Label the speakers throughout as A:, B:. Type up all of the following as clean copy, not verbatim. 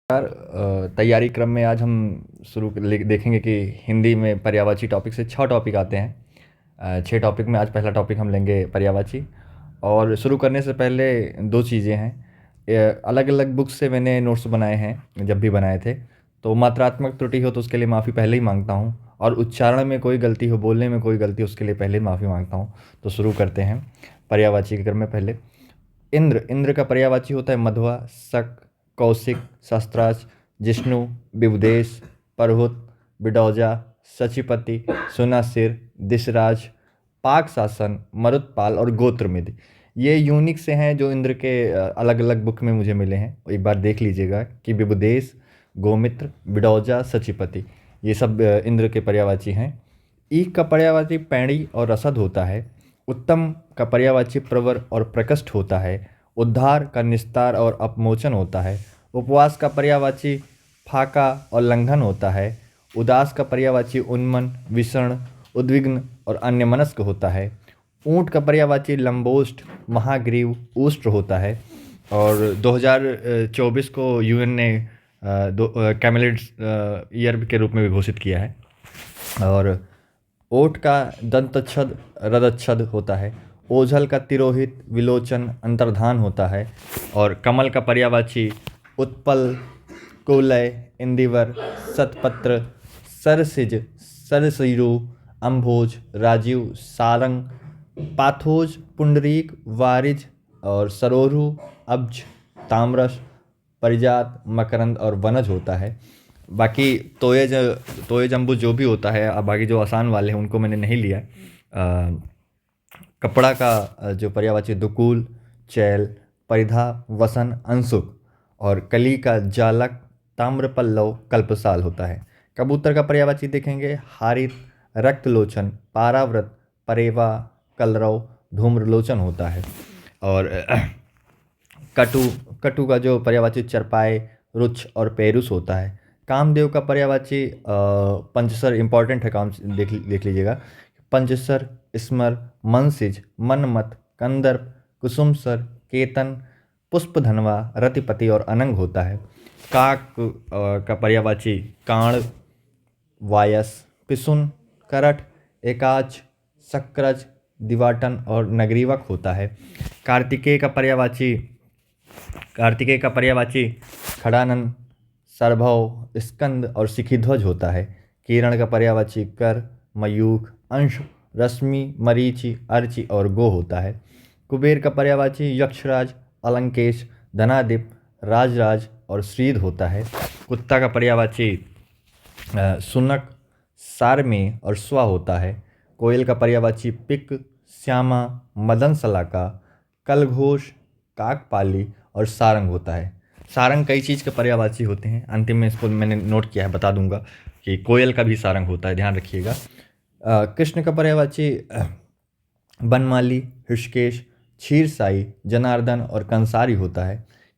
A: तैयारी क्रम में आज हम देखेंगे कि हिंदी में पर्यायवाची टॉपिक से 6 टॉपिक आते हैं। 6 टॉपिक में आज पहला टॉपिक हम लेंगे पर्यायवाची। और शुरू करने से पहले दो चीज़ें हैं। अलग अलग बुक से मैंने नोट्स बनाए हैं जब भी बनाए थे, तो मात्रात्मक त्रुटि हो तो उसके लिए माफ़ी पहले ही मांगता हूँ, और उच्चारण में कोई गलती हो, बोलने में कोई गलती, उसके लिए पहले माफ़ी मांगता हूँ। तो शुरू करते हैं पर्यायवाची के क्रम में। पहले इंद्र। इंद्र का पर्यायवाची होता है मध्वा, शक, कौशिक, शस्त्राज, जिष्णु, विबुदेश, परहुत, बिडौजा, सचिपति, सुनासिर, दिशराज, पाक शासन, मरुतपाल और गोत्रमिद। ये यूनिक से हैं जो इंद्र के अलग अलग बुक में मुझे मिले हैं। एक बार देख लीजिएगा कि विबुदेश, गोमित्र, बिडौजा, सचिपति, ये सब इंद्र के पर्यायवाची हैं। ईख का पर्यायवाची पैणी और रसद होता है। उत्तम का पर्यायवाची प्रवर और प्रकृष्ट होता है। उद्धार का निस्तार और अपमोचन होता है। उपवास का पर्यायवाची फाका और लंघन होता है। उदास का पर्यायवाची उन्मन, विषण, उद्विग्न और अन्यमनस्क होता है। ऊंट का पर्यायवाची लंबोष्ठ, महाग्रीव, उष्ट्र होता है। और 2024 को यूएन ने कैमेलिड्स ईयर के रूप में भी घोषित किया है। और ओठ का दंतच्छद रदच्छद होता है। ओझल का तिरोहित, विलोचन, अंतर्धान होता है। और कमल का पर्यायवाची उत्पल, कुलय, इंदिवर, सतपत्र, सरसिज, सरसिरु, अम्भोज, राजीव, सारंग, पाथोज, पुंडरीक, वारिज और सरोरु, अब्ज, ताम्रस, परिजात, मकरंद और वनज होता है। बाकी तोय जम्बू जो भी होता है, अब बाकी जो आसान वाले हैं उनको मैंने नहीं लिया। कपड़ा का जो पर्यायवाची दुकूल, चैल, परिधा, वसन, अंशुक। और कली का जालक, ताम्रपल्लव, कल्पसाल होता है। कबूतर का पर्यायवाची देखेंगे हारित, रक्तलोचन, पाराव्रत, परेवा, कलरव, धूम्रलोचन होता है। और कटु कटु का जो पर्यायवाची चरपाए, रुच्छ और पेरुस होता है। कामदेव का पर्यायवाची पंचसर इंपॉर्टेंट है, काम देख लीजिएगा। पंचसर, स्मर, मनसिज, मनमत, कंदर्प, कुसुमसर, केतन, पुष्पधनवा, रतिपति और अनंग होता है। काक का पर्यायवाची काण, वायस, पिसुन, करठ, एकाच, सक्राज, दिवाटन और नगरीवक होता है। कार्तिकेय का पर्यायवाची खड़ानन, सरभव, स्कंद और शिखीध्वज होता है। किरण का पर्यायवाची कर, मयूख, अंश, रश्मि, मरीचि, अर्चि और गो होता है। कुबेर का पर्यायवाची यक्षराज, अलंकेश, धनादिप, राजराज और श्रीध होता है। कुत्ता का पर्यायवाची सुनक, सारमे और स्वा होता है। कोयल का पर्यायवाची पिक, श्यामा, मदन सलाका, कलघोष, काकपाली और सारंग होता है। सारंग कई चीज़ के पर्यायवाची होते हैं, अंतिम में इसको मैंने नोट किया है, बता दूंगा कि कोयल का भी सारंग होता है, ध्यान रखिएगा। कृष्ण का पर्यायवाची बनमाली, हृषिकेश, क्षीरसाई, जनार्दन और कंसारी होता है।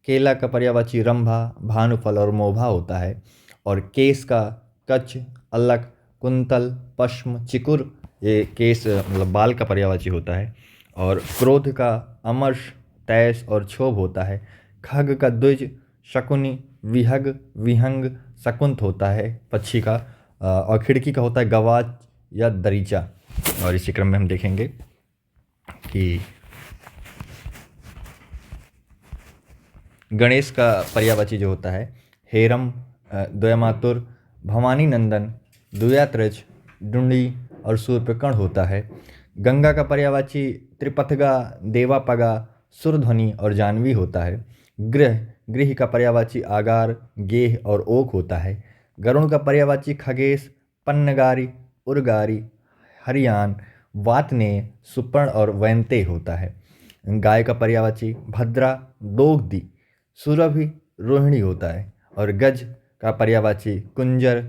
A: केला का पर्यायवाची रंभा, भानुफल और मोभा होता है। और केस का कच्छ, अलक, कुंतल, पश्म, चिकुर, ये केस मतलब बाल का पर्यायवाची होता है। और क्रोध का अमर्ष, तैश और क्षोभ होता है। खग का द्विज, शकुनी, विहग, विहंग, शकुंत होता है पक्षी का। और खिड़की का होता है गवाच या दरीचा। और इसी क्रम में हम देखेंगे कि गणेश का पर्यायवाची जो होता है हेरम, द्वयमातुर, भवानी नंदन, दुयात्रज, डुंडी और सूर्पकर्ण होता है। गंगा का पर्यायवाची त्रिपथगा, देवापगा, सुरध्वनि और जानवी होता है। गृह का पर्यायवाची आगार, गेह और ओक होता है। गरुण का पर्यायवाची खगेश, पन्नगारी, उर्गारी, हरियान, वातनेय, सुपर्ण और वैनते होता है। गाय का पर्यायवाची भद्रा, दोग्धी, सुरभि, रोहिणी होता है। और गज का पर्यायवाची कुंजर,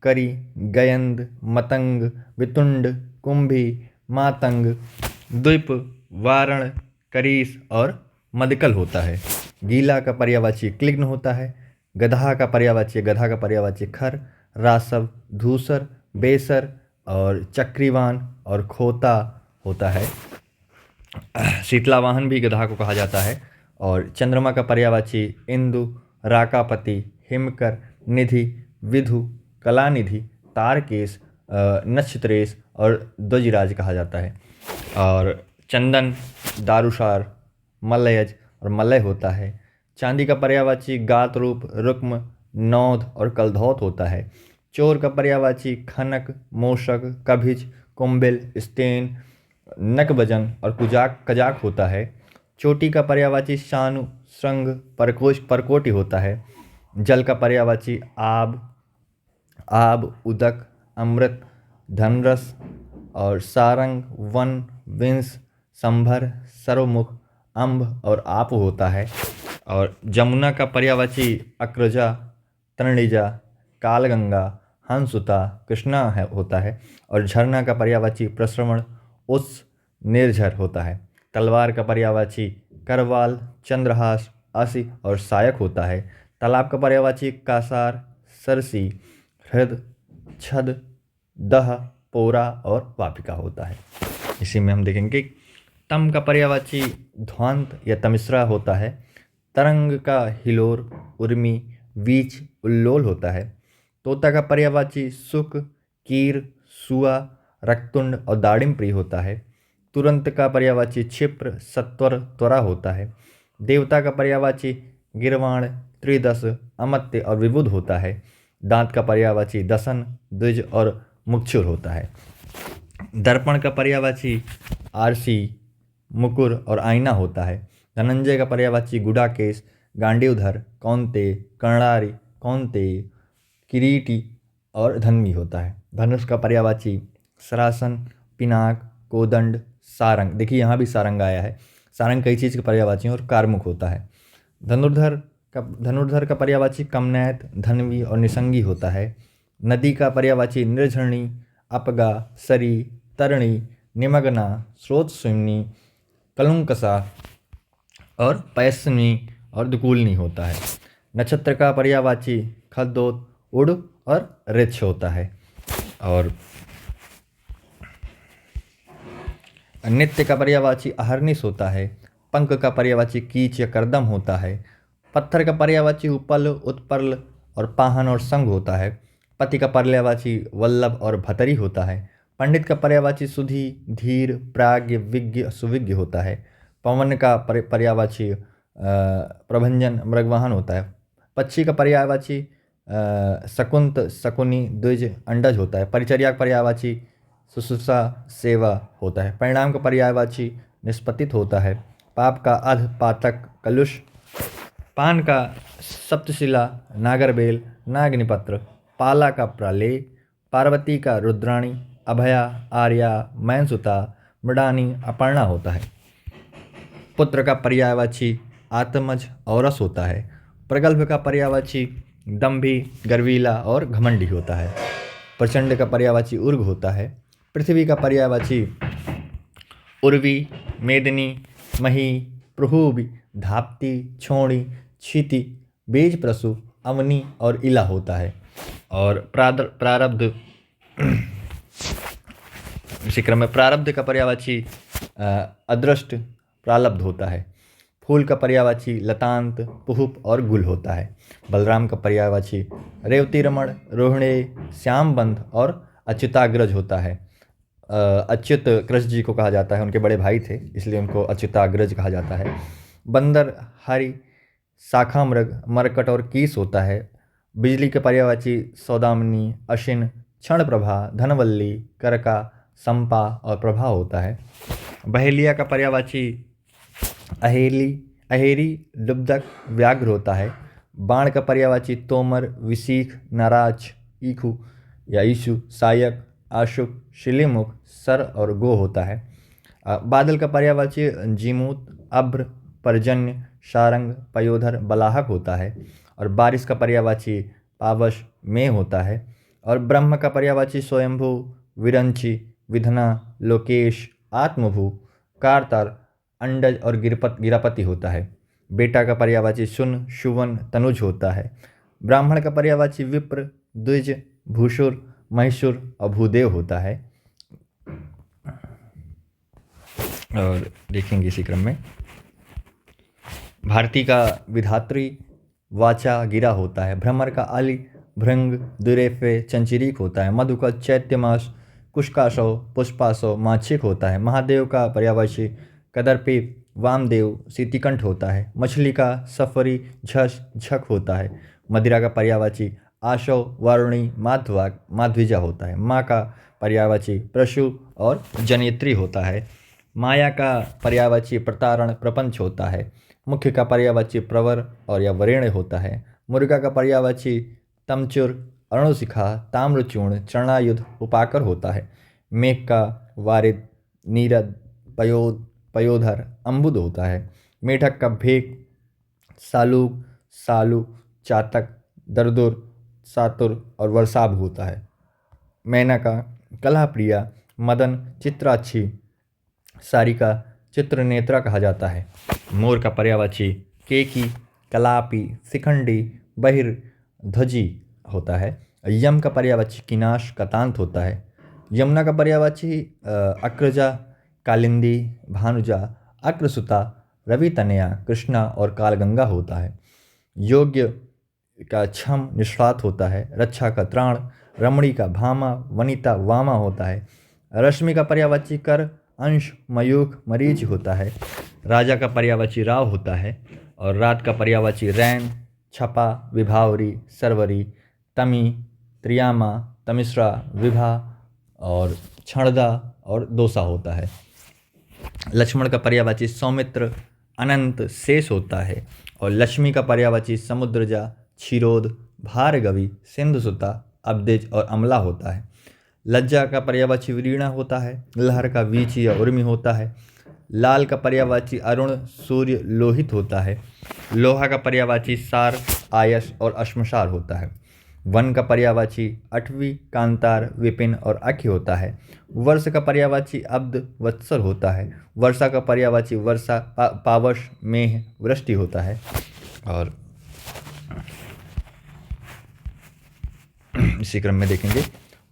A: करी, गयंद, मतंग, वितुंड, कुंभी, मातंग, द्वीप, वारण, करीस और मदकल होता है। गीला का पर्यायवाची क्लिग्न होता है। गधा का पर्यायवाची खर, रासव, धूसर, बेसर और चक्रीवान और खोता होता है। शीतलावाहन भी गधा को कहा जाता है। और चंद्रमा का पर्यायवाची इंदु, राकापति, हिमकर, निधि, विधु, कलानिधि, तारकेश, नक्षत्रेश और ध्वजराज कहा जाता है। और चंदन, दारुसार, मलयज और मलय होता है। चांदी का पर्यायवाची गात रूप, रुक्म, नौध और कलधौत होता है। चोर का पर्यायवाची खनक, मोशक, कभिज, कुंबिल, स्तेन, नकबजन और कुजाक कजाक होता है। चोटी का पर्यायवाची शानु, श्रृंग, परकोटी होता है। जल का पर्यायवाची आब, उदक, अमृत, धनरस और सारंग, वन, विंस, संभर, सर्वमुख, अम्भ और आप होता है। और जमुना का पर्यायवाची अक्रजा, तरणिजा, कालगंगा, हंसुता, कृष्णा होता है। और झरना का पर्यायवाची प्रश्रवण, उस, निर्झर होता है। तलवार का पर्यायवाची करवाल, चंद्रहास, असी और सायक होता है। तालाब का पर्यायवाची कासार, सरसी, हृद, छद, दह, पोरा और वापिका होता है। इसी में हम देखेंगे तम का पर्यायवाची ध्वांत या तमिश्रा होता है। तरंग का हिलोर, उर्मी, वीच, उल्लोल होता है। तोता का पर्यायवाची सुक, कीर, सुआ, रक्तुंड और दाड़िम प्रिय होता है। तुरंत का पर्यायवाची क्षिप्र, सत्वर, त्वरा होता है। देवता का पर्यायवाची गिरवाण, त्रिदश, अमत्य और विबुध होता है। दांत का पर्यायवाची दसन, द्विज और मुक्षुर होता है। दर्पण का पर्यायवाची आरसी, मुकुर और आईना होता है। धनंजय का पर्यायवाची गुडाकेश, गांडीवधर, कौंते, कर्णारी, कौंते, किरीटी और धन्वी होता है। धनुष का पर्यायवाची सरासन, पिनाक, कोदंड, सारंग। देखिए यहाँ भी सारंग आया है। सारंग कई चीज़ के पर्यायवाची और कारमुख होता है। धनुर्धर का पर्यायवाची कमनैत, धनवी और निसंगी होता है। नदी का पर्यायवाची निर्झरणी, अपगा, सरी, तरणी, निमग्ना, स्रोतस्विनी, कलुंकसा और पैसनी और दुकूलनी होता है। नक्षत्र का पर्यायवाची खद्दोत, उड़ और रिच्छ होता है। और नित्य का पर्यायवाची अहर्निश होता है। पंख का पर्यायवाची कीच या करदम होता है। पत्थर का पर्यायवाची उपल, उत्पल और पाहन और संग होता है। पति का पर्यायवाची वल्लभ और भतरी होता है। पंडित का पर्यायवाची सुधी, धीर, प्राज्ञ, विज्ञ, सुविज्ञ होता है। पवन का पर्यायवाची प्रभंजन, मृगवाहन होता है। पक्षी का पर्यायवाची शकुंत, शकुनी, द्विज, अंडज होता है। परिचर्या का पर्यायवाची शुश्रूषा, सेवा होता है। परिणाम का पर्यायवाची निष्पतित होता है। पाप का अध, पातक, कलुष। पान का सप्तशिला, नागरबेल, नागनिपत्र। पाला का प्रलेय। पार्वती का रुद्राणी, अभया, आर्या, मैनसुता, मृडानी, अपर्णा होता है। पुत्र का पर्यायवाची आत्मज, औरस होता है। प्रगल्भ का पर्यायवाची दंभी, गर्वीला और घमंडी होता है। प्रचंड का पर्यायवाची उर्ग होता है। पृथ्वी का पर्यायवाची उर्वी, मेदिनी, मही, प्रहूबी, धाप्ती, छोणी, क्षिति, बीज प्रसु, अवनी और इला होता है। और प्रारब्ध, इसी क्रम में प्रारब्ध का पर्यायवाची अदृष्ट, प्रालब्ध होता है। फूल का पर्यायवाची लतांत, पुहुप और गुल होता है। बलराम का पर्यायवाची रेवती रमण, रोहिणे, श्यामबंध और अच्युताग्रज होता है। अच्युत कृष्ण जी को कहा जाता है, उनके बड़े भाई थे इसलिए उनको अच्युताग्रज कहा जाता है। बंदर, हरि, शाखा मृग, मरकट और कीस होता है। बिजली के पर्यायवाची सौदामिनी, अशिन, क्षण प्रभा, धनवल्ली, करका, संपा और प्रभा होता है। बहेलिया का पर्यायवाची अहेरी, लुब्धक, व्याघ्र होता है। बाण का पर्यायवाची तोमर, विसीख, नाराज, ईखु या ईशु, सायक, आशुक, शिलीमुख, सर और गो होता है। बादल का पर्यायवाची जीमूत, अभ्र, पर्जन्य, शारंग, पयोधर, बलाहक होता है। और बारिश का पर्यायवाची पावश, में होता है। और ब्रह्म का पर्यायवाची स्वयंभू, विरंची, विधना, लोकेश, आत्मभू, कारतर, अंडज और गिरापति होता है। बेटा का पर्यायवाची शुन, शुवन, तनुज होता है। ब्राह्मण का पर्यायवाची विप्र, द्विज, भूषुर, महिषुर और भूदेव होता है। और देखेंगे इसी क्रम में भारती का विधात्री वाचा गिरा होता है। भ्रमर का आली भृंग दुरेफे चंचरीक होता है। मधु का चैत्यमास कुशकाशो पुष्पाशो माछिक होता है। महादेव का पर्यायवाची कदर्पी वामदेव सीतिकंठ होता है। मछली का सफरी झस झक होता है। मदिरा का पर्यायवाची आशो वारुणी माधवाग माध्विजा होता है। माँ का पर्यायवाची प्रशु और जनेत्री होता है। माया का पर्यायवाची प्रतारण प्रपंच होता है। मुख्य का पर्यायवाची प्रवर और या वरेण्य होता है। मुर्गा का पर्यायवाची तमचुर अरुणशिखा ताम्रचूर्ण चरणायुध उपाकर होता है। मेघ का वारिद नीरद पयोद पयोधर अम्बुद होता है। मेढक का भेक सालूक सालू चातक दरदुर सातुर और वर्षाभ होता है। मैना का कलह प्रिया मदन चित्राक्षी सारिका चित्रनेत्रा कहा जाता है। मोर का पर्यायवाची केकी कलापी शिखंडी बहिर ध्वजी होता है। यम का पर्यायवाची किनाश कतांत होता है। यमुना का पर्यायवाची अक्रजा कालिंदी भानुजा अक्रसुता रवि तनया कृष्णा और कालगंगा होता है। योग्य का छम निष्णात होता है। रक्षा का त्राण रमणी का भामा वनिता वामा होता है। रश्मि का पर्यायवाची कर अंश मयूख मरीच होता है। राजा का पर्यायवाची राव होता है और रात का पर्यायवाची रैन छपा विभावरी सरवरी तमी त्रियामा तमिश्रा विभा और क्षणदा और दोसा होता है। लक्ष्मण का पर्यायवाची सौमित्र अनंत शेष होता है और लक्ष्मी का पर्यायवाची समुद्रजा क्षीरोद भार्गवी सिंधुसुता अब्देज और अमला होता है। लज्जा का पर्यायवाची वीणा होता है। लहर का वीच या उर्मी होता है। लाल का पर्यायवाची अरुण सूर्य लोहित होता है। लोहा का पर्यायवाची सार आयस और अश्मसार होता है। वन का पर्यायवाची अठवी कांतार विपिन और अख्य होता है। वर्ष का पर्यायवाची अब्द वत्सर होता है। वर्षा का पर्यायवाची वर्षा पावश मेह वृष्टि होता है। और इसी क्रम में देखेंगे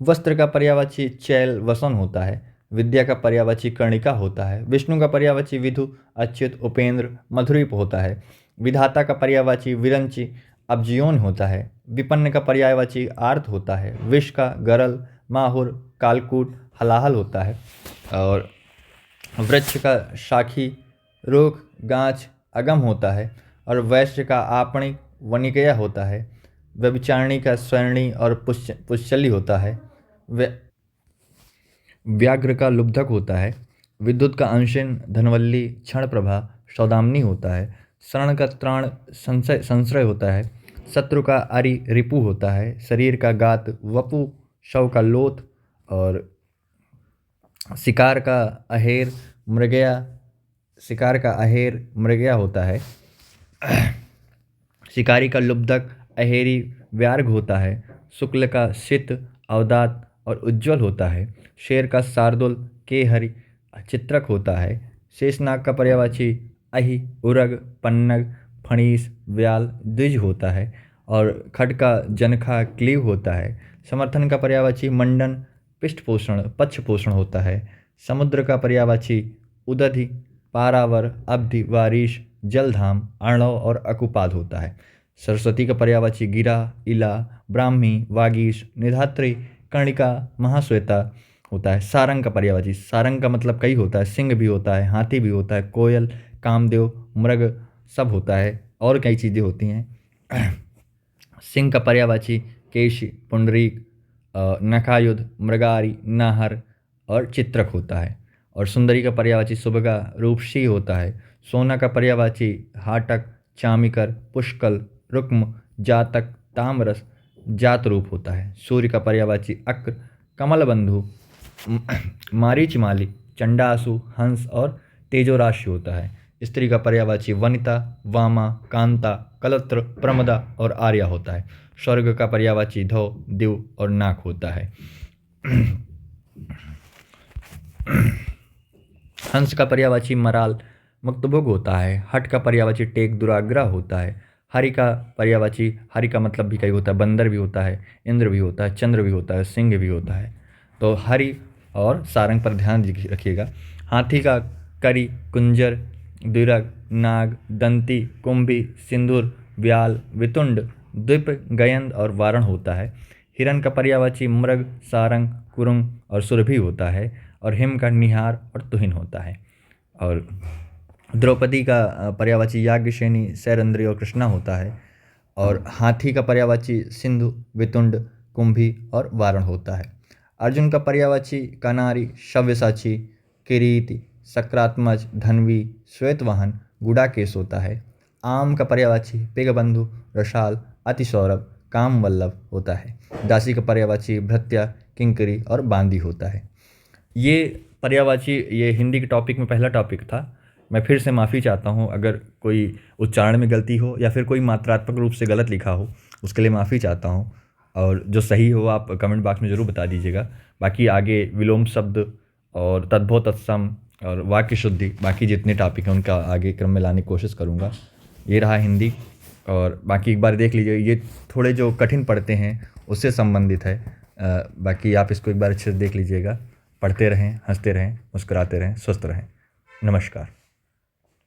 A: वस्त्र का पर्यायवाची चैल वसन होता है। विद्या का पर्यायवाची कर्णिका होता है। विष्णु का पर्यायवाची विधु अच्युत उपेंद्र मधुरीप होता है। विधाता का पर्यायवाची विरंची अब्जियोन होता है। विपन्न का पर्यायवाची आर्त होता है। विष का गरल माहुर कालकूट हलाहल होता है। और वृक्ष का शाखी रुख गाछ अगम होता है। और वैश्य का आपणिक वनिकया होता है। व्यभिचारिणी का स्वर्णी और पुष्चली होता है। व्याघ्र का लुब्धक होता है। विद्युत का अंशिन धनवल्ली क्षण प्रभा सौदामनी होता है। शरण का त्राण संश्रय होता है। शत्रु का अरि रिपु होता है। शरीर का गात वपु शव का लोथ और शिकार का अहेर मृगया होता है। शिकारी का लुब्धक अहेरी व्यार्घ होता है। शुक्ल का शीत अवदात और उज्ज्वल होता है। शेर का शार्दुल केहरि चित्रक होता है। शेषनाग का पर्यायवाची अहि उरग पन्नग फणीस व्याल द्विज होता है। और खड का जनखा क्लीव होता है। समर्थन का पर्यायवाची मंडन पृष्ठपोषण पक्षपोषण होता है। समुद्र का पर्यायवाची उदधि पारावर अब्धि वारिश जलधाम अर्णव और अकुपाद होता है। सरस्वती का पर्यायवाची गिरा इला ब्राह्मी वागीश निधात्री कर्णिका महाश्वेता होता है। सारंग का पर्यायवाची सारंग का मतलब कई होता है। सिंह भी होता है हाथी भी होता है कोयल कामदेव मृग सब होता है और कई चीज़ें होती हैं। सिंह का पर्यायवाची केशी पुंडरीक नखायुध मृगारी नाहर और चित्रक होता है। और सुंदरी का पर्यायवाची सुभगा रूपशी होता है। सोना का पर्यायवाची हाटक चामिकर पुष्कल रुक्म जातक तामरस जात रूप होता है। सूर्य का पर्यायवाची अक्र कमलबंधु मारीचमाली चंडासु हंस और तेजोराशि होता है। स्त्री का पर्यायवाची वनिता वामा कांता कलत्र प्रमदा और आर्या होता है। स्वर्ग का पर्यायवाची धौ दिव और नाक होता है। हंस का पर्यायवाची मराल मुक्तभोग होता है। हट का पर्यायवाची टेक दुराग्रह होता है। हरि का पर्यायवाची हरि का मतलब भी कई होता है बंदर भी होता है इंद्र भी होता है चंद्र भी होता है सिंह भी होता है। तो हरि और सारंग पर ध्यान रखिएगा। हाथी का करी कुंजर द्विरग नाग दंती कुंभी सिंदूर व्याल, वितुंड, द्विप, गयंद और वारण होता है। हिरण का पर्यायवाची मृग, सारंग, कुरुंग और सुरभि होता है। और हिम का निहार और तुहिन होता है। और द्रौपदी का पर्यायवाची याज्ञसेनी, सैरंध्री और कृष्णा होता है। और हाथी का पर्यायवाची सिंधु, वितुंड, कुंभी और वारण होता है। अर्जुन का पर्यायवाची कनारी, शव्यसाची, किरीति, सक्रात्मज, धन्वी, श्वेतवाहन, गुडाकेश होता है। आम का पर्यायवाची पिगबंधु, रसाल, अतिसौरभ, कामवल्लभ होता है। दासी का पर्यायवाची भृत्या, किंकरी और बांदी होता है। ये पर्यायवाची ये हिंदी के टॉपिक में पहला टॉपिक था। मैं फिर से माफ़ी चाहता हूँ अगर कोई उच्चारण में गलती हो या फिर कोई मात्रात्मक रूप से गलत लिखा हो, उसके लिए माफ़ी चाहता हूँ। और जो सही हो आप कमेंट बॉक्स में ज़रूर बता दीजिएगा। बाकी आगे विलोम शब्द और तद्भव तत्सम और वाक्य शुद्धि, बाकी जितने टॉपिक हैं उनका आगे क्रम में लाने की कोशिश करूँगा। ये रहा हिंदी। और बाकी एक बार देख लीजिए, ये थोड़े जो कठिन पढ़ते हैं उससे संबंधित है। बाकी आप इसको एक बार अच्छे से देख लीजिएगा। पढ़ते रहें, हंसते रहें, मुस्कुराते रहें, स्वस्थ रहें। नमस्कार।